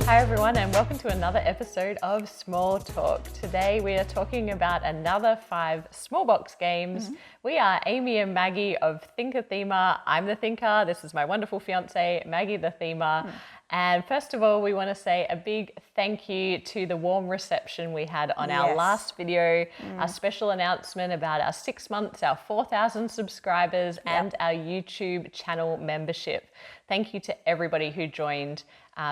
Hi everyone, and welcome to another episode of Small Talk. Today we are talking about another 5 small box games. We are Amy and Maggie of ThinkerThemer. I'm the thinker. This is my wonderful fiance, Maggie the themer. And first of all, we want to say a big thank you to the warm reception we had on our last video, our special announcement about our 6 months, our 4,000 subscribers, and our YouTube channel membership. Thank you to everybody who joined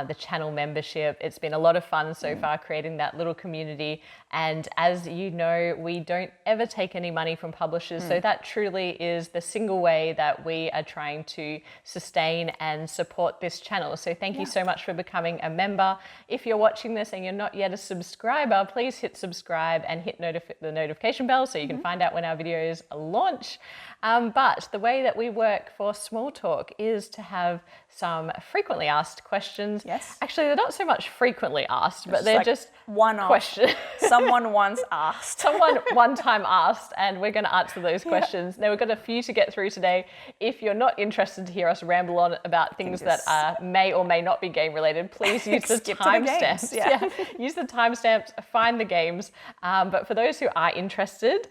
the channel membership. It's been a lot of fun so far creating that little community. And as you know, we don't ever take any money from publishers. So that truly is the single way that we are trying to sustain and support this channel. So thank you so much for becoming a member. If you're watching this and you're not yet a subscriber, please hit subscribe and hit the notification bell so you can find out when our videos launch. But the way that we work for Small Talk is to have some frequently asked questions. Yes. Actually, they're not so much frequently asked, but they're like just one-off questions. Someone once asked. Someone one time asked, and we're going to answer those questions. Now, we've got a few to get through today. If you're not interested to hear us ramble on about things that may or may not be game related, please use the timestamps. Use the timestamps, find the games. But for those who are interested,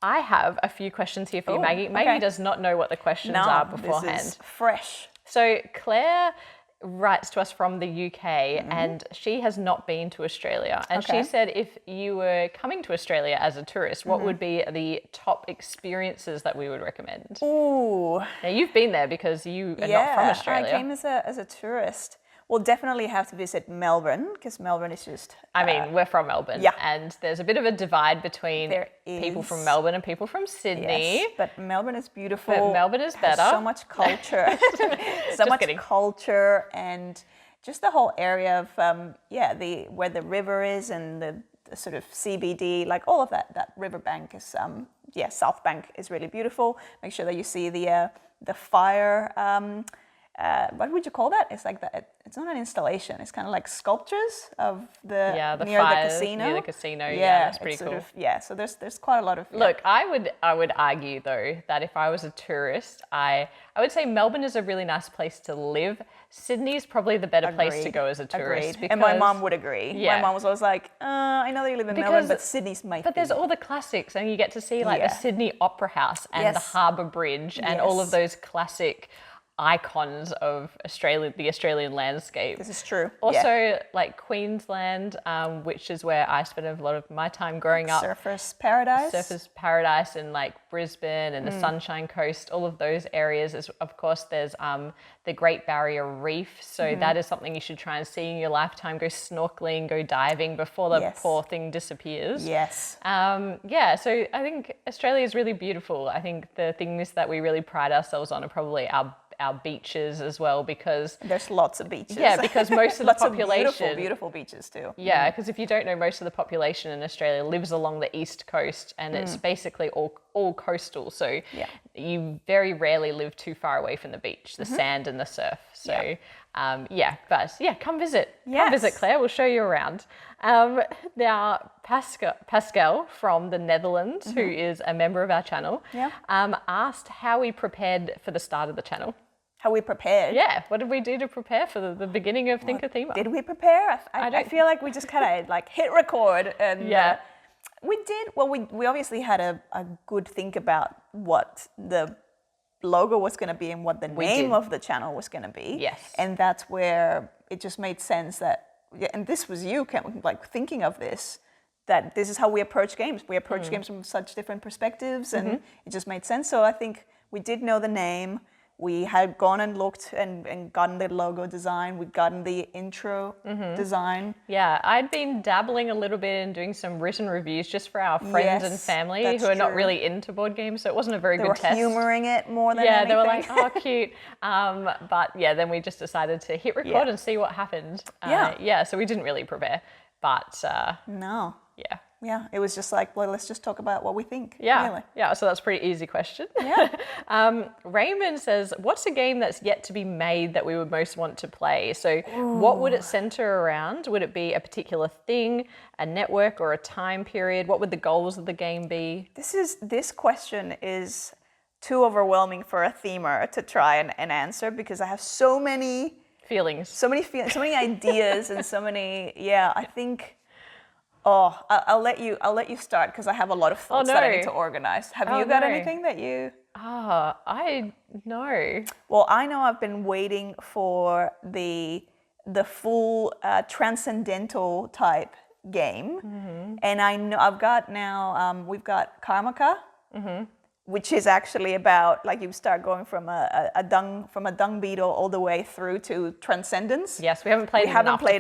I have a few questions here for you, Maggie. Maggie does not know what the questions are beforehand. This is fresh. So Claire writes to us from the UK and she has not been to Australia. And she said if you were coming to Australia as a tourist, what would be the top experiences that we would recommend? Ooh. Now you've been there because you are not from Australia. I came as a tourist. We'll definitely have to visit Melbourne because Melbourne is just... I mean, we're from Melbourne and there's a bit of a divide between people from Melbourne and people from Sydney. Yes, but Melbourne is beautiful. But Melbourne is better. So much culture. So much culture and just the whole area of, where the river is and the sort of CBD, like all of that riverbank is, South Bank is really beautiful. Make sure that you see the fire... what would you call that? It's like that. It's not an installation. It's kind of like sculptures of the near the casino. Near the casino. Yeah, that's pretty cool. So there's quite a lot of. Look, I would argue though that if I was a tourist, I would say Melbourne is a really nice place to live. Sydney is probably the better place to go as a tourist. Because, and my mom would agree. Yeah. My mom was always like, I know that you live in Melbourne, but Sydney's my. But there's all the classics, and you get to see like the Sydney Opera House and the Harbour Bridge and all of those classic icons of Australia, the Australian landscape. This is true. Also, like Queensland, which is where I spent a lot of my time growing up. Surfers Paradise and like Brisbane and the Sunshine Coast, all of those areas. Of course, there's the Great Barrier Reef. So that is something you should try and see in your lifetime. Go snorkeling, go diving before the poor thing disappears. Yes. So I think Australia is really beautiful. I think the things that we really pride ourselves on are probably our beaches as well, because there's lots of beaches. Yeah, because most of the population, of beautiful beaches too. Yeah, because if you don't know, most of the population in Australia lives along the east coast, and it's basically all coastal. So you very rarely live too far away from the beach, the sand and the surf. So come visit. Yes. Come visit, Claire. We'll show you around. Now, Pascal from the Netherlands, who is a member of our channel, asked how we prepared for the start of the channel. How we prepared? Yeah. What did we do to prepare for the beginning of ThinkerThemer? Did we prepare? I feel like we just kind of like hit record and we did. Well, we obviously had a good think about what the logo was going to be and what the name of the channel was going to be. Yes. And that's where it just made sense that, and this was you like thinking of this, that this is how we approach games. We approach games from such different perspectives and it just made sense. So I think we did know the name. We had gone and looked and gotten the logo design. We'd gotten the intro design. Yeah, I'd been dabbling a little bit in doing some written reviews just for our friends and family who are not really into board games, so it wasn't a very good test. They were humouring it more than anything. Yeah, they were like, oh, cute. But yeah, then we just decided to hit record and see what happened. So we didn't really prepare, but... No. Yeah. Yeah, it was just like, well, let's just talk about what we think. Yeah, really. Yeah. So that's a pretty easy question. Yeah. Raymond says, "What's a game that's yet to be made that we would most want to play?" So, what would it center around? Would it be a particular thing, a network, or a time period? What would the goals of the game be? This question is too overwhelming for a themer to try and answer because I have so many feelings. So many ideas and so many. Yeah, I think. Oh, I'll let you start because I have a lot of thoughts that I need to organize. Have you got anything that you? I know. Well, I know I've been waiting for the full transcendental type game, and I know I've got now. We've got Karmaka, which is actually about like you start going from a dung beetle all the way through to transcendence. Yes, we haven't played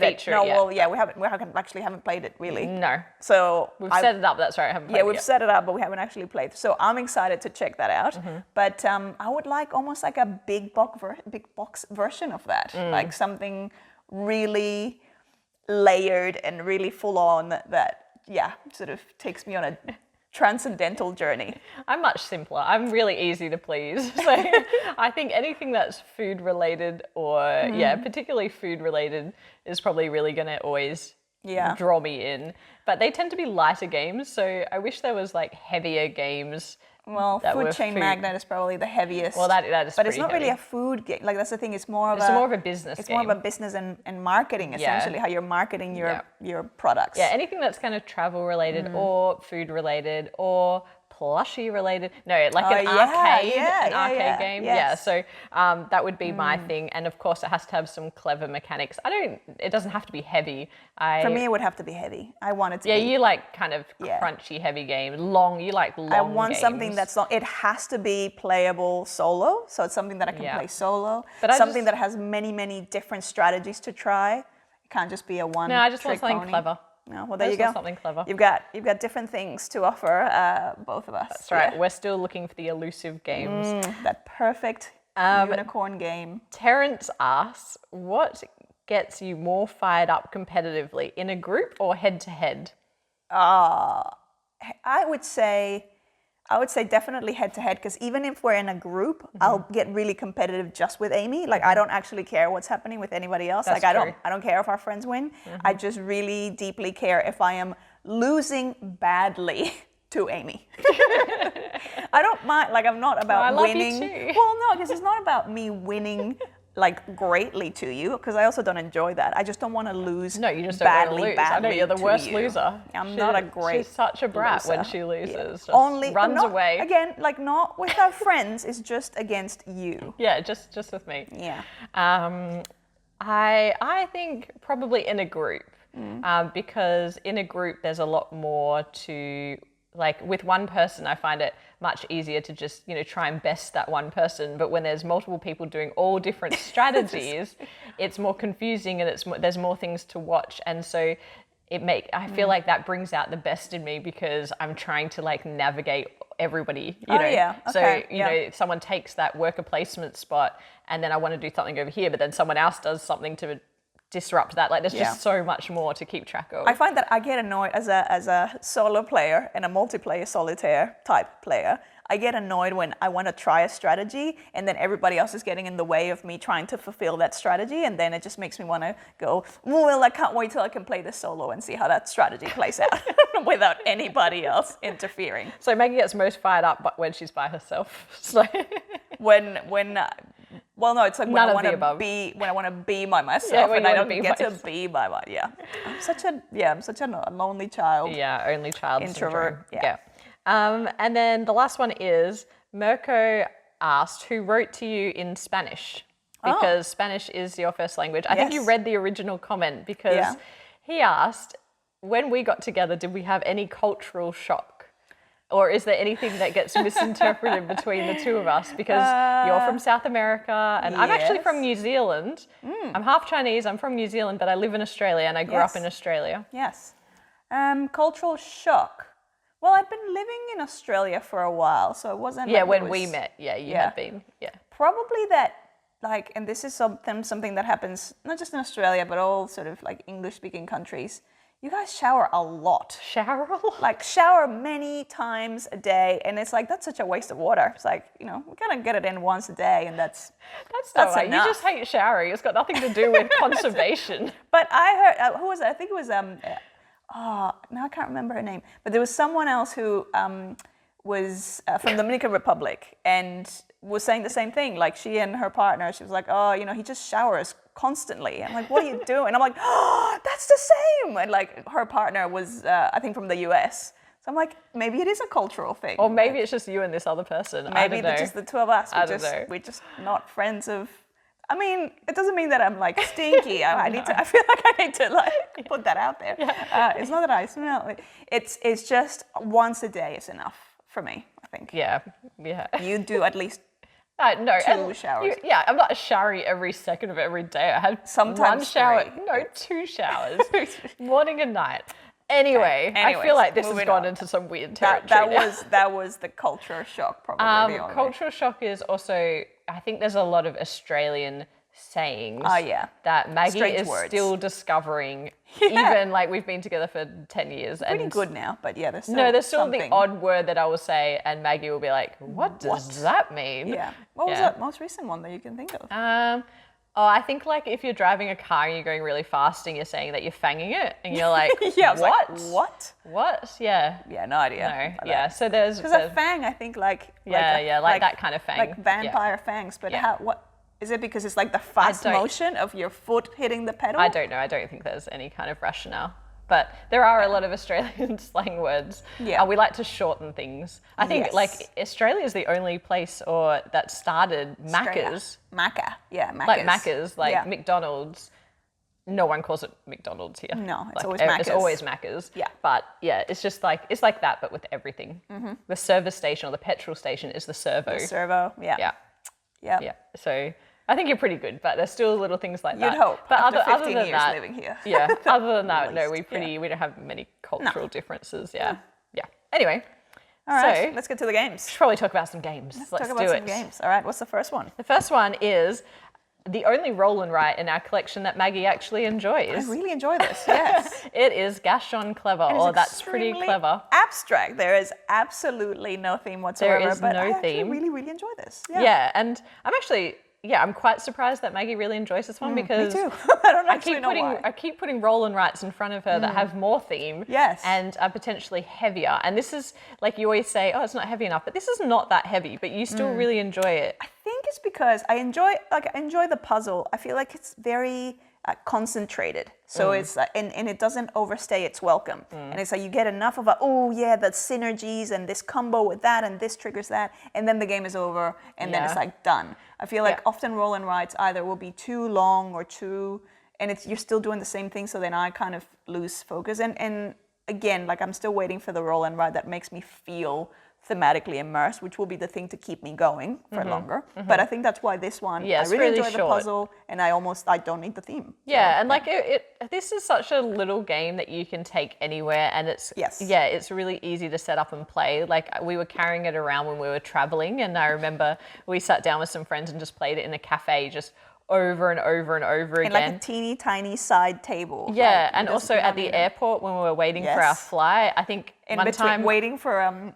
it. No, yet, well, yeah, we haven't played it really. No. So we've set it up. That's right. I haven't played it we've yet. set it up, but we haven't actually played. So I'm excited to check that out. But I would like almost like a big box version of that, like something really layered and really full on that sort of takes me on a transcendental journey. I'm much simpler. I'm really easy to please. So I think anything that's food related or particularly food related is probably really going to always draw me in. But they tend to be lighter games, so I wish there was like heavier games. Well, Food Chain Magnate is probably the heaviest. Well, that is. But it's not really a food game. Like that's the thing. It's more of a business. It's more of a business and marketing essentially. How you're marketing your products. Yeah, anything that's kind of travel related or food related or plushie related. No, like an arcade game. Yes. Yeah, so that would be my thing. And of course, it has to have some clever mechanics. It doesn't have to be heavy. For me, it would have to be heavy. I want it to be. Yeah, you like kind of crunchy, heavy games. You like long I want games. something that's long. It has to be playable solo. So it's something that I can play solo. But something that has many, many different strategies to try. It can't just be a one. No, I just want something pony. clever. No, well, there you go. Something clever. You've got different things to offer, both of us. That's right. We're still looking for the elusive games. That perfect unicorn game. Terrence asks, what gets you more fired up competitively, in a group or head to head? I would say definitely head to head, because even if we're in a group, I'll get really competitive just with Amy. Like I don't actually care what's happening with anybody else. That's like true. I don't care if our friends win. I just really deeply care if I am losing badly to Amy. I don't mind. Like I'm not about winning. Well, no, because it's not about me winning like greatly to you, because I also don't enjoy that. I just don't want to lose. No, you just badly, don't want to lose. badly. I know you're the worst loser. I'm not a great. She's such a brat loser. when she loses. Yeah. Just Only runs away. Again, like not with our friends. It's just against you. Yeah, just with me. Yeah. I think probably in a group, because in a group there's a lot more to. Like with one person, I find it much easier to just, try and best that one person. But when there's multiple people doing all different strategies, it's more confusing and there's more things to watch. And so I feel like that brings out the best in me, because I'm trying to like navigate everybody, Okay. So, if someone takes that worker placement spot and then I want to do something over here, but then someone else does something to disrupt that. Like there's just so much more to keep track of. I find that I get annoyed as a solo player and a multiplayer solitaire type player. I get annoyed when I want to try a strategy and then everybody else is getting in the way of me trying to fulfill that strategy, and then it just makes me want to go, well, I can't wait till I can play this solo and see how that strategy plays out without anybody else interfering. So Maggie gets most fired up when she's by herself. So well, no, it's like when I want to be by myself, and I don't get to be by my. Yeah, I'm such a lonely child. Yeah, only child introvert. Syndrome. Yeah. And then the last one is Mirko asked, who wrote to you in Spanish, because Spanish is your first language. I think you read the original comment, because he asked, when we got together, did we have any cultural shock? Or is there anything that gets misinterpreted between the two of us? Because you're from South America and I'm actually from New Zealand. I'm half Chinese, I'm from New Zealand, but I live in Australia and I grew up in Australia. Yes. Cultural shock. Well, I'd been living in Australia for a while, so it wasn't Yeah, when we met, you had been, Probably that, like, and this is something that happens not just in Australia, but all sort of like English-speaking countries. You guys shower a lot. Shower a lot? Like shower many times a day, and it's like that's such a waste of water. It's like, we gotta get it in once a day, and that's enough. You just hate showering. It's got nothing to do with conservation. But I heard who was it? I think it was now I can't remember her name, but there was someone else who was from the Dominican Republic, and was saying the same thing. Like she and her partner, she was like, oh, he just showers constantly. I'm like, what are you doing? I'm like, oh, that's the same. And like her partner was, I think from the US. So I'm like, maybe it is a cultural thing. Or maybe it's just you and this other person. Maybe I don't know. just the two of us. We're just not friends of. I mean, it doesn't mean that I'm like stinky. I feel like I need to like put that out there. Yeah. It's not that I smell it. It's just once a day is enough for me, I think. Yeah. You do at least no, 2 showers. I'm not showering every second of every day. I have sometimes 1 shower. 3. No, 2 showers, morning and night. Anyway, I feel like this has gone into some weird territory. That was the culture shock, probably. Cultural shock is also, I think there's a lot of Australian sayings that Maggie Strange is words. still discovering. Even like we've been together for 10 years. Pretty good now, but there's still there's still something. the odd word that I will say, and Maggie will be like, "What does that mean?" Yeah. What was that most recent one that you can think of? I think like if you're driving a car and you're going really fast and you're saying that you're fanging it, and you're like, what? Like, what? What? Yeah. Yeah, no idea. No. Yeah. So there's because a fang, I think like that kind of fang, like vampire fangs. But what is it? Because it's like the fast motion of your foot hitting the pedal. I don't know. I don't think there's any kind of rationale. But there are a lot of Australian slang words. Yeah. We like to shorten things. I think like Australia is the only place that started Macca's. Macca. Yeah, Macca's. Like Macca's, like McDonald's. No one calls it McDonald's here. No, it's like, always Macca's. It's always Macca's. Yeah. But it's just like, it's like that, but with everything. Mm-hmm. The service station or the petrol station is the servo. The servo, Yeah. So I think you're pretty good, but there's still little things like that. You'd hope. But after other 15 than years that, living here. Yeah. Other than that, no, we don't have many cultural differences. Yeah. Anyway. All right. So let's get to the games. Should probably talk about some games. Let's talk about do some games. All right. What's the first one? The first one is the only roll and write in our collection that Maggie actually enjoys. I really enjoy this. Yes. It is Ganz schön clever, or that's pretty clever. Abstract. There is absolutely no theme whatsoever. There is but no I theme. I really, really enjoy this. Yeah, and I'm quite surprised that Maggie really enjoys this one because me too. I don't actually know why. I keep putting roll and writes in front of her that have more theme and are potentially heavier. And this is, like you always say, oh, it's not heavy enough, but this is not that heavy, but you still really enjoy it. I think it's because I enjoy the puzzle. I feel like it's very concentrated. So it's and it doesn't overstay its welcome. And it's like you get enough of the synergies and this combo with that and this triggers that, and then the game is over and then it's like done. I feel like often roll and writes either will be too long or and you're still doing the same thing, so then I kind of lose focus. And again, like I'm still waiting for the roll and write that makes me feel thematically immersed, which will be the thing to keep me going for longer. But I think that's why this one, I really enjoy the puzzle, and I don't need the theme. Yeah, and like this is such a little game that you can take anywhere, and it's it's really easy to set up and play. Like we were carrying it around when we were traveling, and I remember we sat down with some friends and just played it in a cafe, just over and over and over again. And like a teeny tiny side table. Yeah, like, and also at the airport when we were waiting for our flight, I think waiting for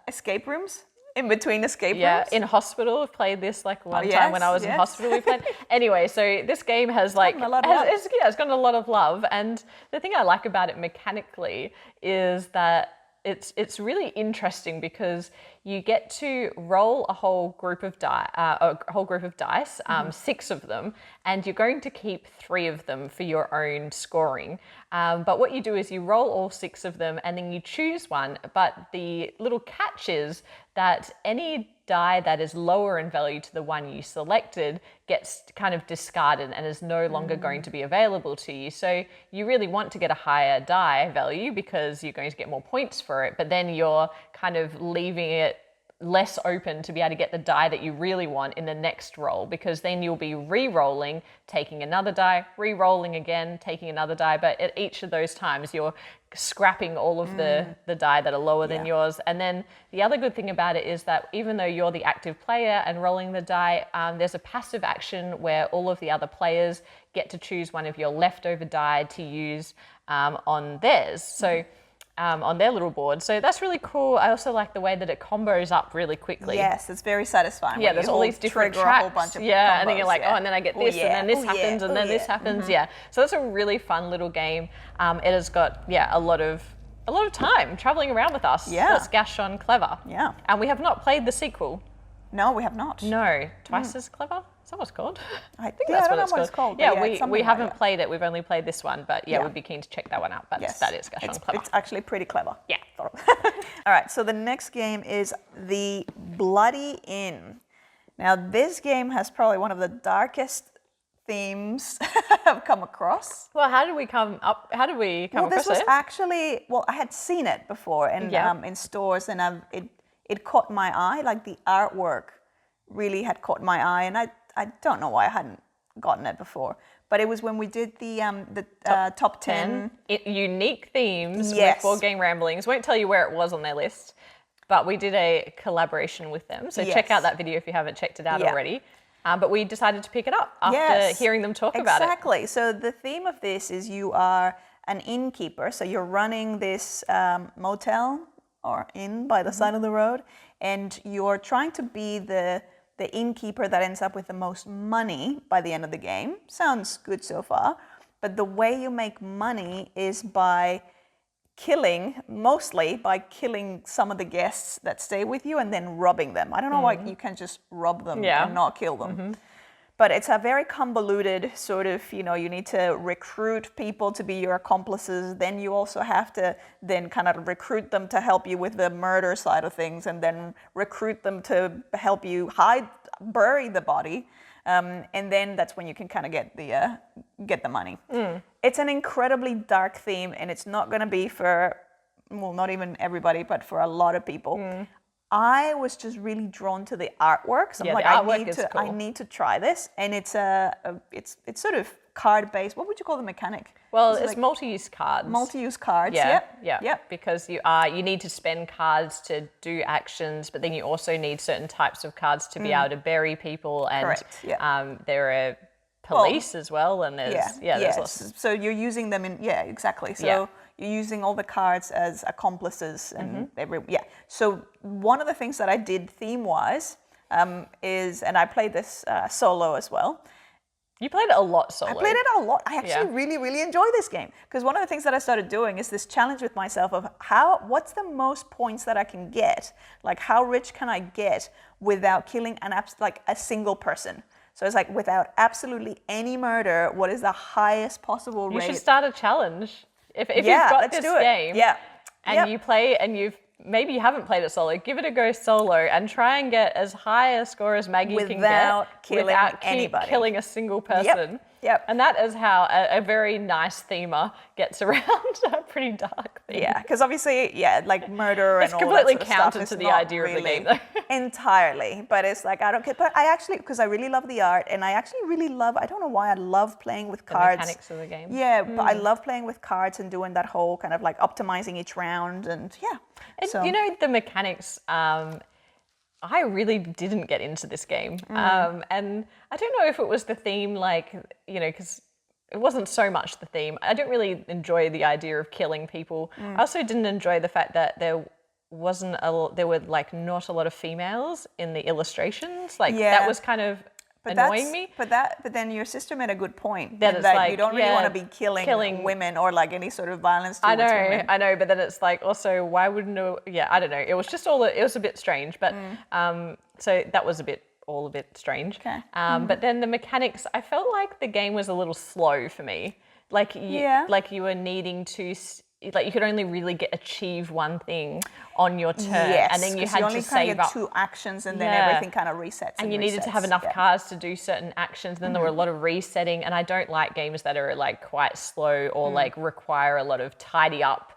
escape rooms. In between escape rooms? Yeah, in hospital, I've played this like one time when I was in hospital. We played. Anyway, so this game has it's gotten a lot of love. And the thing I like about it mechanically is that it's really interesting because you get to roll a whole group of dice, 6 of them, and you're going to keep 3 of them for your own scoring. But what you do is you roll all 6 of them and then you choose one. But the little catch is that any die that is lower in value to the one you selected gets kind of discarded and is no longer going to be available to you. So you really want to get a higher die value because you're going to get more points for it, but then you're kind of leaving it less open to be able to get the die that you really want in the next roll, because then you'll be re-rolling, taking another die, re-rolling again, taking another die, but at each of those times you're scrapping all of the die that are lower than yours. And then the other good thing about it is that even though you're the active player and rolling the die, there's a passive action where all of the other players get to choose one of your leftover die to use on theirs. So on their little board. So that's really cool. I also like the way that it combos up really quickly. Yes, it's very satisfying. Yeah, there's all these different tracks. A whole bunch of combos, and then you're like, and then I get this, and then this happens, and then this happens. Yeah, so that's a really fun little game. It has got a lot of time traveling around with us. Yeah, that's Ganz schön clever. Yeah, and we have not played the sequel. No, we have not. No, twice as clever. Is that what it's called? I think that's what it's called. Yeah, we haven't played it. We've only played this one, but we'd be keen to check that one out. But Yes. that is gosh darn clever. It's actually pretty clever. Yeah. All right, so the next game is the Bloody Inn. Now, this game has probably one of the darkest themes I've come across. Well, how did we come across it? This was actually, I had seen it before in stores, and it caught my eye. Like, the artwork really had caught my eye, and I don't know why I hadn't gotten it before. But it was when we did the top 10 unique themes Yes. with Board Game Ramblings. Won't tell you where it was on their list, but we did a collaboration with them. So check out that video if you haven't checked it out already. But we decided to pick it up after hearing them talk about it. Exactly. So the theme of this is you are an innkeeper. So you're running this motel or inn by the side of the road, and you're trying to be the innkeeper that ends up with the most money by the end of the game. Sounds good so far. But the way you make money is mostly by killing some of the guests that stay with you and then robbing them. I don't know why you can't just rob them and not kill them. But it's a very convoluted sort of, you need to recruit people to be your accomplices. Then you also have to then kind of recruit them to help you with the murder side of things, and then recruit them to help you bury the body. And then that's when you can kind of get the money. It's an incredibly dark theme, and it's not going to be for, not even everybody, but for a lot of people. I was just really drawn to the artwork. So I'm like, I need to try this. And it's it's sort of card-based. What would you call the mechanic? Well, it's multi-use cards. Multi-use cards, Yep. Because you need to spend cards to do actions, but then you also need certain types of cards to be able to bury people. And Correct, there are police as well, and there's lots. So you're using them exactly. So you're using all the cards as accomplices and So one of the things that I did theme-wise is, and I played this solo as well. You played it a lot solo. I played it a lot. I actually really, really enjoy this game, because one of the things that I started doing is this challenge with myself of what's the most points that I can get? Like, how rich can I get without killing a single person? So it's like, without absolutely any murder, what is the highest possible rate? You should start a challenge. If you've got this game and you play and maybe you haven't played it solo, give it a go solo and try and get as high a score as Maggie can get without killing a single person. Yep. And that is how a very nice themer gets around a pretty dark theme. Yeah, because obviously, like murder and all that sort of stuff. It's completely counter to the idea of the game, though. Entirely. But it's like, I don't care. But I actually, because I really love the art, and I actually really love, I don't know why I love playing with cards. The mechanics of the game. Yeah, but I love playing with cards and doing that whole kind of like optimizing each round, and And the mechanics, I really didn't get into this game. And I don't know if it was the theme, because it wasn't so much the theme. I don't really enjoy the idea of killing people. I also didn't enjoy the fact that there were not a lot of females in the illustrations. That was kind of annoying me. But then your sister made a good point. That you don't really want to be killing women or any sort of violence towards women. I know, but then it's also, why wouldn't I don't know. It was just it was a bit strange, but so that was a bit strange. Okay. But then the mechanics, I felt like the game was a little slow for me. You were needing to you could only really achieve one thing on your turn, and then you had to save up 2 actions, and then everything kind of resets. And you needed to have enough cards to do certain actions. Then there were a lot of resetting, and I don't like games that are quite slow or require a lot of tidy up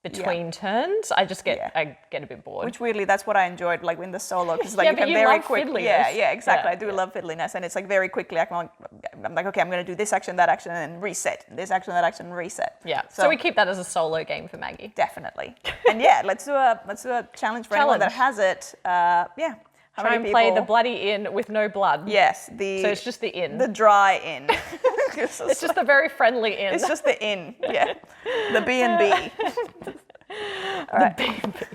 between turns. I just get a bit bored. Which weirdly, that's what I enjoyed, in the solo, because you can you very love quick. Fiddliness. Yeah, exactly. I do love fiddliness, and it's very quickly. I'm okay, I'm going to do this action, that action, and then reset. This action, that action, reset. Yeah. So we keep that as a solo game for Maggie. Definitely. And let's do a challenge for anyone that has it. Try and play the Bloody Inn with no blood. Yes. So it's just the inn. The dry inn. It's just the very friendly inn. It's just the inn. Yeah. The B&B. All right. The B&B.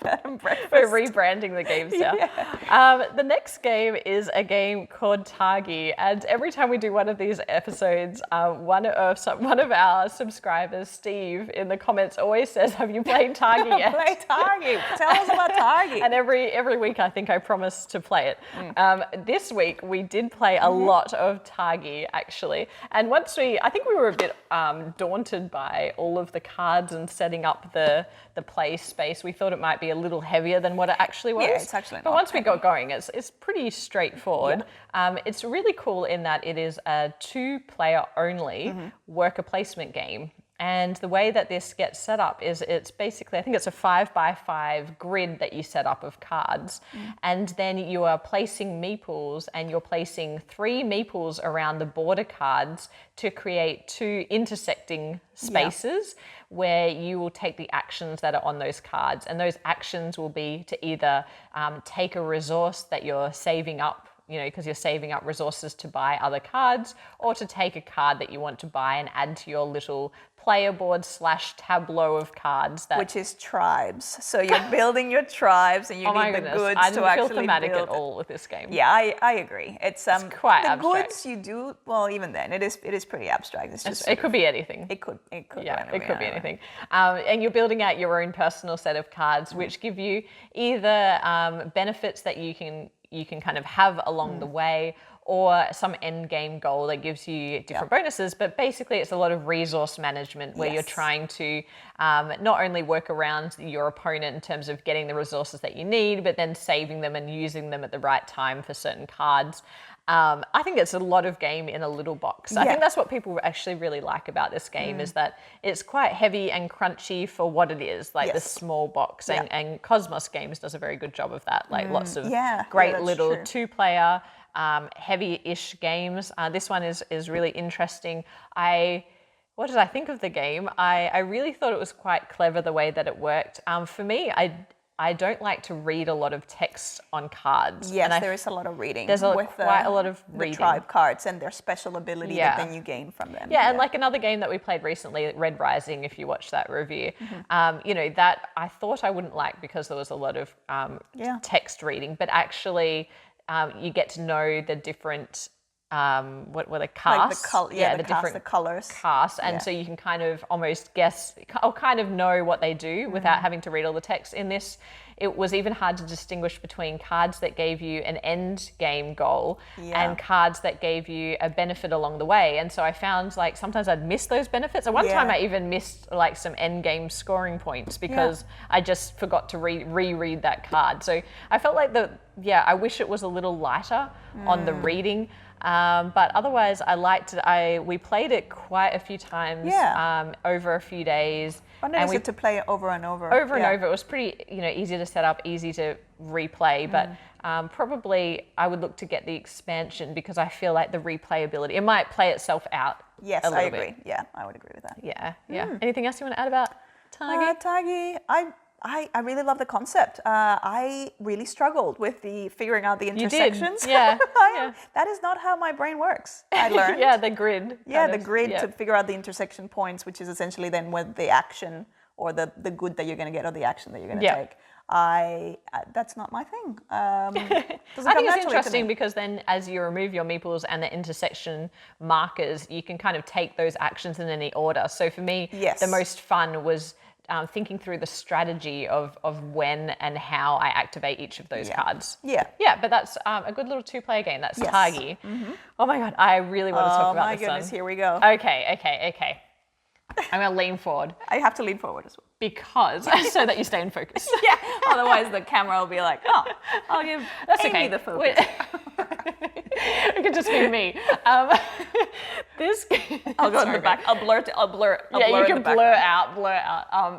bed and breakfast. We're rebranding the games now. The next game is a game called Targi, and every time we do one of these episodes, one of our subscribers, Steve, in the comments always says, "Have you played Targi yet?" Play Targi. Tell us about Targi. And every week, I think I promise to play it. This week we did play a lot of Targi, actually, and I think we were a bit daunted by all of the cards and setting up the play space. We thought it might be a little heavier than what it actually was. Yeah, it's actually not. But once we got going, it's pretty straightforward. Yeah. It's really cool in that it is a 2-player only worker placement game. And the way that this gets set up is it's basically, I think it's a 5x5 grid that you set up of cards. And then you are placing meeples, and you're placing 3 meeples around the border cards to create 2 intersecting spaces where you will take the actions that are on those cards. And those actions will be to either take a resource that you're saving up, because you're saving up resources to buy other cards, or to take a card that you want to buy and add to your little player board / tableau of cards. Which is tribes. So you're building your tribes, and you need the goods I to didn't actually feel thematic build at all with this game. Yeah, I agree. It's quite the abstract. goods you do. Well, even then, it is pretty abstract. It's just it could be anything. It could. It could be anything. And you're building out your own personal set of cards, which give you either benefits that you can kind of have along the way, or some end game goal that gives you different bonuses. But basically it's a lot of resource management where you're trying to not only work around your opponent in terms of getting the resources that you need, but then saving them and using them at the right time for certain cards. I think it's a lot of game in a little box. I think that's what people actually really like about this game is that it's quite heavy and crunchy for what it is, like the small box. And Cosmos Games does a very good job of that, like lots of great little 2-player, heavy-ish games. This one is really interesting. What did I think of the game? I really thought it was quite clever the way that it worked. For me, I don't like to read a lot of text on cards. Yes, there is a lot of reading. There's quite a lot of reading. The tribe cards and their special ability that then you gain from them. Yeah, and like another game that we played recently, Red Rising, if you watched that review, that I thought I wouldn't like because there was a lot of text reading, but actually you get to know the different what were the casts? Like the colors. Casts, and so you can kind of almost guess or kind of know what they do without having to read all the text. In this, it was even hard to distinguish between cards that gave you an end game goal and cards that gave you a benefit along the way. And so I found like sometimes I'd miss those benefits. At one time I even missed like some end game scoring points because I just forgot to reread that card. So I felt like I wish it was a little lighter on the reading. But otherwise, I liked it. We played it quite a few times over a few days. Fun is it to play it over and over? Over and over. It was pretty, easy to set up, easy to replay. But probably I would look to get the expansion because I feel like the replayability, it might play itself out. Yes, I agree. Yeah, I would agree with that. Yeah. Anything else you want to add about Targi? Targi, I really love the concept. I really struggled with figuring out the intersections. You did. Yeah. That is not how my brain works, I learned. The grid. The grid to figure out the intersection points, which is essentially then what the action or the good that you're going to get or the action that you're going to take. That's not my thing. I think it's interesting because then as you remove your meeples and the intersection markers, you can kind of take those actions in any order. So for me, the most fun was thinking through the strategy of when and how I activate each of those cards. But that's a good little 2-player game. That's Targi. Oh my God, I really want to talk about this one. Oh my goodness, here we go. Okay. I'm going to lean forward. I have to lean forward as well. Because, so that you stay in focus. Otherwise the camera will be like, I'll give Amy the focus. It could just be me. I'll go in the back. I'll blur you can blur out.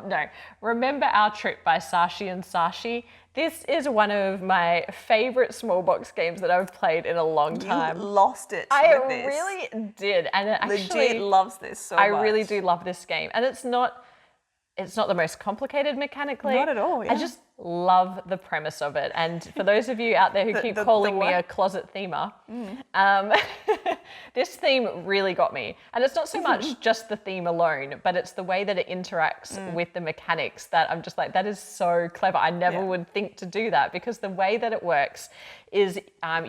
No. Remember Our Trip by Sashi and Sashi? This is one of my favorite small box games that I've played in a long time. You lost it. I really did. And it actually legit loves this so much. I really do love this game. And it's not the most complicated mechanically. Not at all, yeah. I just love the premise of it. And for those of you out there who keep calling me a closet themer, This theme really got me. And it's not so much just the theme alone, but it's the way that it interacts with the mechanics that I'm just like, that is so clever. I never would think to do that, because the way that it works is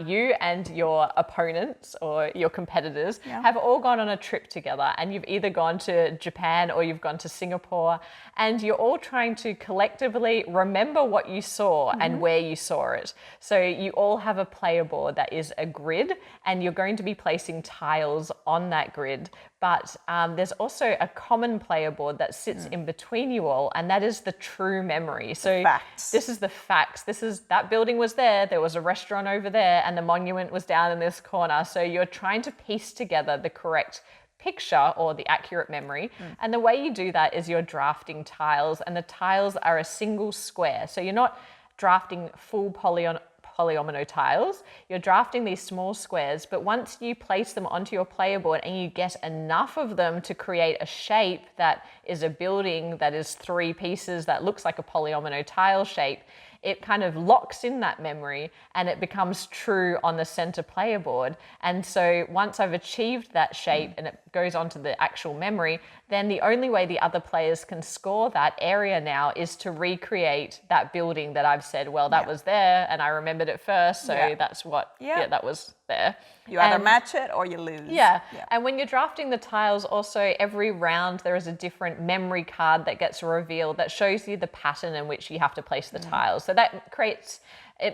you and your opponents or your competitors have all gone on a trip together, and you've either gone to Japan or you've gone to Singapore, and you're all trying to collectively remember what you saw and where you saw it. So you all have a player board that is a grid, and you're going to be placing tiles on that grid. But there's also a common player board that sits in between you all, and that is the true memory. So this is the facts. This is, that building was there was a restaurant over there, and the monument was down in this corner. So you're trying to piece together the correct picture or the accurate memory. And the way you do that is you're drafting tiles, and the tiles are a single square. So you're not drafting full polyomino tiles. You're drafting these small squares, but once you place them onto your player board and you get enough of them to create a shape that is a building that is 3 pieces that looks like a polyomino tile shape, it kind of locks in that memory and it becomes true on the center player board. And so once I've achieved that shape and it goes onto the actual memory, then the only way the other players can score that area now is to recreate that building that I've said, well, that was there and I remembered it first, so that's what, that was there. You either match it or you lose. Yeah. And when you're drafting the tiles, also every round there is a different memory card that gets revealed that shows you the pattern in which you have to place the tiles. So that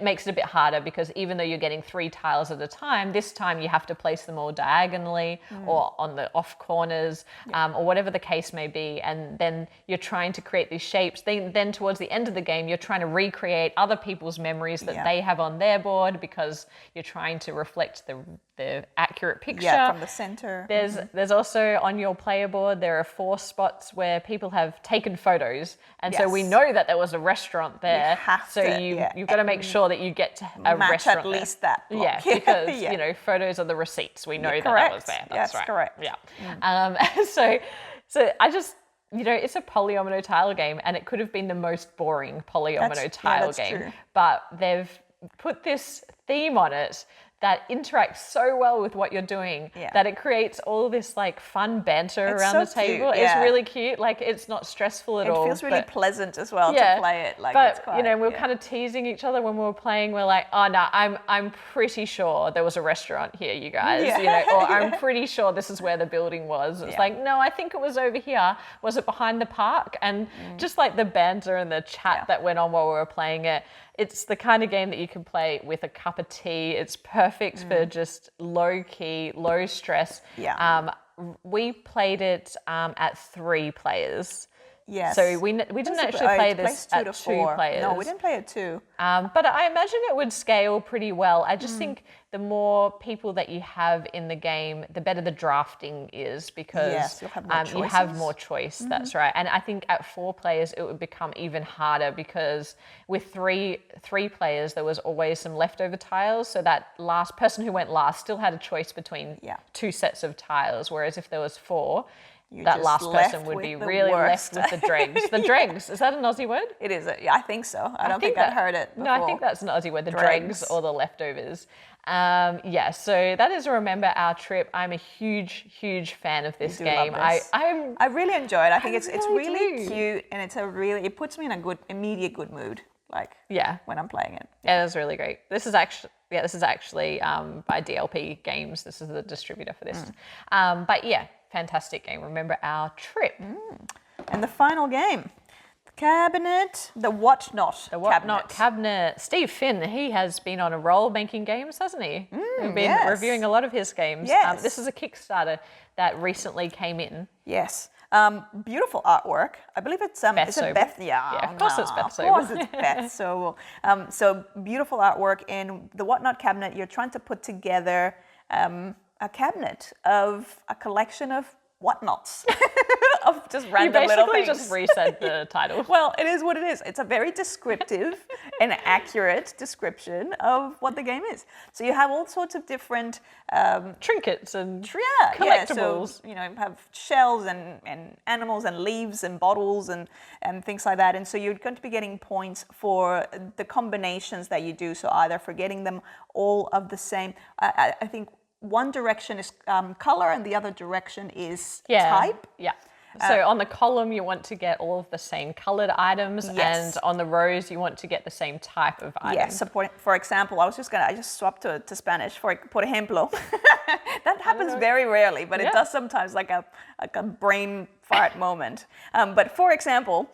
makes it a bit harder, because even though you're getting 3 tiles at a time, this time you have to place them all diagonally or on the off corners or whatever the case may be. And then you're trying to create these shapes. Then towards the end of the game, you're trying to recreate other people's memories that they have on their board, because you're trying to reflect the accurate picture. Yeah, from the center. There's also on your player board, there are 4 spots where people have taken photos. And so we know that there was a restaurant there. You've got to make sure that you get to a match restaurant at least that block. Yeah, because you know, photos are the receipts. We know that was there. That's right. Correct. Yeah. So I just, you know, it's a polyomino tile game, and it could have been the most boring polyomino tile game. True. But they've put this theme on it that interacts so well with what you're doing that it creates all this like fun banter around the table. It's really cute. Like, it's not stressful at all. It feels really pleasant as well to play it. Like, but it's quite, you know, we were kind of teasing each other when we were playing. We're like, oh no, I'm pretty sure there was a restaurant here, you guys. You know, or I'm pretty sure this is where the building was. It's like, no, I think it was over here. Was it behind the park? And just like the banter and the chat that went on while we were playing it. It's the kind of game that you can play with a cup of tea. It's perfect for just low key, low stress. We played it at 3 players. Yes. So we didn't actually play this at 2 players. No, we didn't play it 2. But I imagine it would scale pretty well. I just think the more people that you have in the game, the better the drafting is, because you'll have more you have more choice. That's right. And I think at 4 players, it would become even harder, because with three players, there was always some leftover tiles. So that last person who went last still had a choice between 2 sets of tiles. Whereas if there was 4, that last person would be really left with the dregs. The dregs, is that an Aussie word? It is. I think so. I don't think I've heard it before. No, I think that's an Aussie word, the dregs or the leftovers. So that is Remember Our Trip. I'm a huge, huge fan of this game. I really enjoy it. I think it's really cute, and it puts me in a immediate good mood. Like, when I'm playing it. Yeah, it was really great. This is actually by DLP Games. This is the distributor for this. But yeah, fantastic game. Remember Our Trip. And the final game, the cabinet, the Whatnot cabinet. Steve Finn, he has been on a roll making games, hasn't he? We've been reviewing a lot of his games. Yes. This is a Kickstarter that recently came in. Yes. Beautiful artwork. I believe it's Beth Sobel. Yeah, of course it's Beth Sobel. Of course it's Beth Sobel. So beautiful artwork. In the Whatnot cabinet, you're trying to put together a cabinet of a collection of whatnots. Of just random little things. You basically just resaid the title. Well, it is what it is. It's a very descriptive and accurate description of what the game is. So you have all sorts of different trinkets and collectibles. So, you have shells and animals and leaves and bottles and things like that. And so you're going to be getting points for the combinations that you do. So either for getting them all of the same. I think one direction is color and the other direction is Yeah. type. Yeah. So on the column, you want to get all of the same colored items, Yes. and on the rows, you want to get the same type of item. Yes, so for example, I just swapped to Spanish. Por ejemplo, that happens very rarely, but it does sometimes, like a brain fart moment. But for example,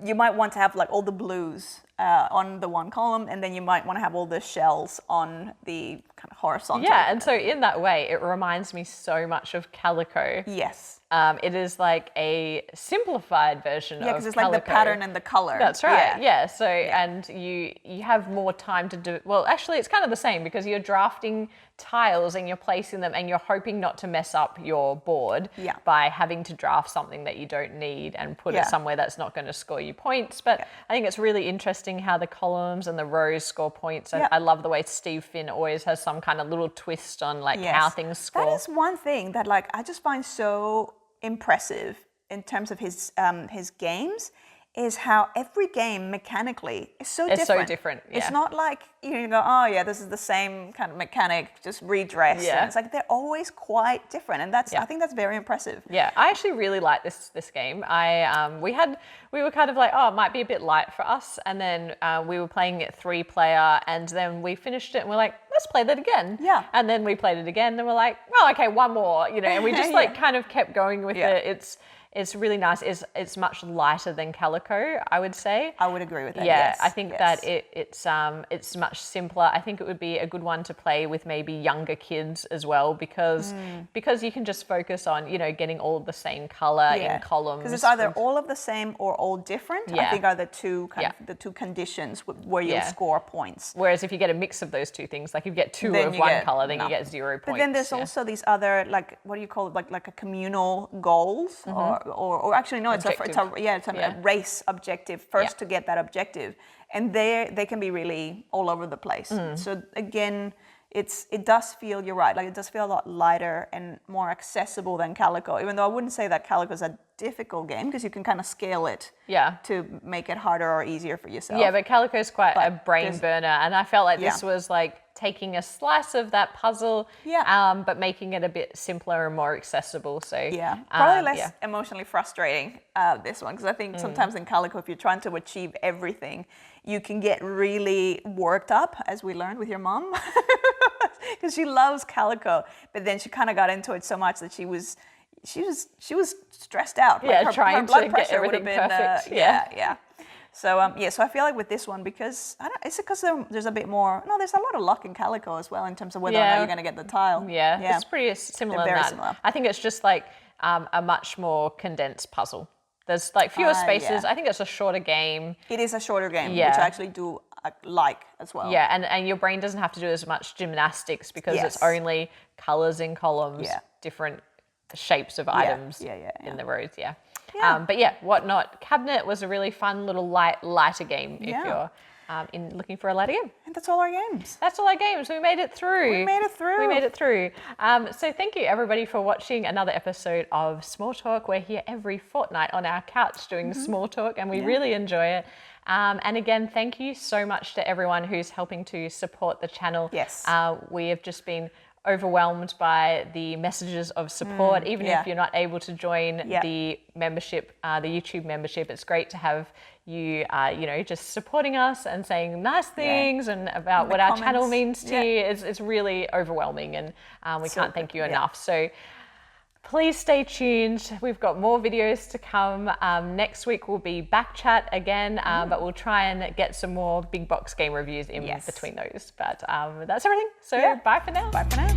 you might want to have like all the blues on the one column, and then you might want to have all the shells on the kind of horizontal. Yeah, and so in that way, it reminds me so much of Calico. Yes. It is like a simplified version of Yeah, because it's Calico. like the pattern and the color. That's right. Yeah. So and you have more time to do. Well, actually, it's kind of the same because you're drafting tiles and you're placing them, and you're hoping not to mess up your board by having to draft something that you don't need and put it somewhere that's not going to score you points. But I think it's really interesting how the columns and the rows score points. I love the way Steve Finn always has some kind of little twist on like how things score. That is one thing that like I just find so impressive in terms of his games, is how every game mechanically is so different. It's so different. Yeah. It's not like you go, oh yeah, this is the same kind of mechanic, just redressed. Yeah. And it's like they're always quite different, and I think that's very impressive. Yeah, I actually really like this game. We were kind of like, oh, it might be a bit light for us, and then we were playing it 3-player, and then we finished it, and we're like, let's play that again. Yeah. And then we played it again, and we're like, oh, okay, one more, and we just like kind of kept going with it. It's really nice. It's much lighter than Calico, I would say. I would agree with that. Yeah, yes. I think that it's much simpler. I think it would be a good one to play with maybe younger kids as well, because you can just focus on getting all of the same color in columns. Because it's either all of the same or all different. I think are the two the two conditions where you'll score points. Whereas if you get a mix of those two things, like if you get two of one color, then you get 0 points. But then there's also these other, like, what do you call it, like a communal goals, or actually no, it's a race objective first to get that objective, and they can be really all over the place. So again, it does feel, you're right, like it does feel a lot lighter and more accessible than Calico, even though I wouldn't say that Calico is a difficult game, because you can kind of scale it to make it harder or easier for yourself. Yeah, but Calico is quite a brain burner, and I felt like this was like taking a slice of that puzzle, but making it a bit simpler and more accessible. So probably less emotionally frustrating, this one, because I think sometimes in Calico, if you're trying to achieve everything, you can get really worked up, as we learned with your mom, because she loves Calico, but then she kind of got into it so much that she was stressed out. Yeah, like trying her blood to pressure get would have everything been perfect. So so I feel like with this one, because is it because there's a bit more? No, there's a lot of luck in Calico as well in terms of whether or not you're going to get the tile. Yeah, it's pretty similar. They're very that. similar. I think it's just like a much more condensed puzzle. There's like fewer spaces. I think it's a shorter game. It is a shorter game, which I actually do like as well. Yeah, and your brain doesn't have to do as much gymnastics because it's only colors in columns, different shapes of items in the rows. But Whatnot Cabinet was a really fun little lighter game if you're looking for a lighter game. And that's all our games. That's all our games. We made it through. We made it through. So thank you everybody for watching another episode of Small Talk. We're here every fortnight on our couch doing small talk, and we really enjoy it. And again, thank you so much to everyone who's helping to support the channel. Yes. We have just been overwhelmed by the messages of support, even if you're not able to join the membership, the YouTube membership. It's great to have you, just supporting us and saying nice things and about what our channel means to you. It's really overwhelming, and we can't thank you enough. So please stay tuned. We've got more videos to come. Next week will be back chat again, but we'll try and get some more big box game reviews in between those. But that's everything. So bye for now. Bye for now.